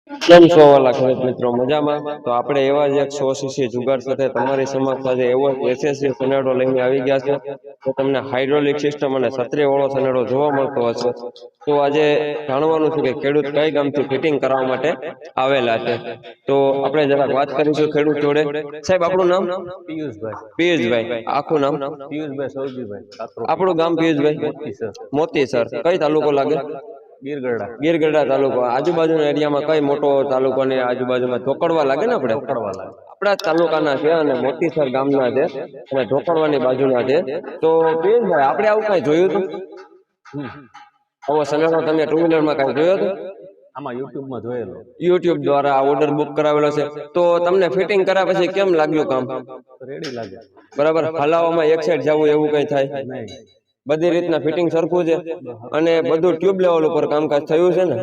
કેમ છો વાલા ખેડૂત મિત્રો મજામાં? તો આપણે એવા જ એક 100cc જુગાડ સાથે તમારી સમક્ષ આજે એવો એસએસસી સનેડો લઈને આવી ગયા છે. તો તમને હાઇડ્રોલિક સિસ્ટમ અને છત્રી વાળો સનેડો જોવા મળતો હશે. તો આજે જાણવાનું છે કે ખેડૂત કઈ ગામથી ફિટિંગ કરવા માટે આવેલા છે. તો આપણે જરાક વાત કરીશું ખેડૂત જોડે. સાહેબ આપણું નામ? પિયુષભાઈ. આખું નામ? પિયુષભાઈ સૌજીભાઈ. આપણું ગામ પિયુષભાઈ? મોતીસર. કઈ તાલુકો લાગે? ગીરગઢડા તાલુકો. આજુબાજુના એરિયામાં કઈ મોટો તાલુકો ને આજુબાજુમાં ધોકડવા લાગે ને આપણે? આપણા જ તાલુકાના છે અને મોતીસર ગામના છે અને ધોકડવાની બાજુના છે. તો પિયુષભાઈ આપણે આવું કઈ જોયું હતું? આવો સનેડો તમે ટુ વ્હીલરમાં કઈ જોયો હતો? આમાં યુટ્યુબમાં જોયેલો. યુટ્યુબ દ્વારા આ ઓર્ડર બુક કરાવેલો છે. તો તમને ફિટિંગ કર્યા પછી કેમ લાગ્યું કામ? રેડી લાગે. બરાબર. હલાવવામાં એક સાઈડ જવું એવું કઈ થાય નહીં? બધી રીતના ફિટિંગ સરખું છે અને બધું ટ્યુબ લેવલ ઉપર કામકાજ થયું છે ને?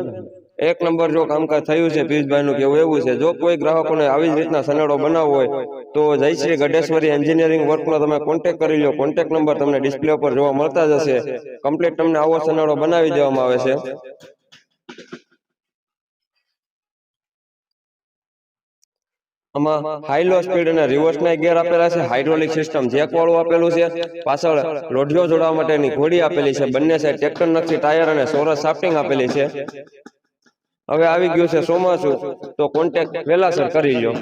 એક નંબર જો કામકાજ થયું છે પિયુષભાઈ નું કેવું એવું છે. જો કોઈ ગ્રાહકોને આવી જ રીતના સનેડો બનાવવો હોય તો જયશ્રી ગઢેશ્વરી એન્જિનિયરિંગ વર્કનો તમે કોન્ટેક્ટ કરી લો. કોન્ટેક્ટ નંબર તમને ડિસ્પ્લે ઉપર જોવા મળતા જ હશે. કમ્પ્લીટ તમને આવો સનેડો બનાવી દેવામાં આવે છે. આમાં હાઈ લો સ્પીડ અને રિવર્સ ના ગિયર આપેલા છે. હાઇડ્રોલિક સિસ્ટમ જેક વાળું આપેલું છે. પાછળ લોઢીઓ જોડવા માટેની ઘોડી આપેલી છે. બંને સાઈડ ટ્રેક્ટર નક્ષી ટાયર અને સોરસ શાફ્ટિંગ આપેલી છે. હવે આવી ગયું છે ચોમાસું તો કોન્ટેક્ટ વેલાસર કરી લો.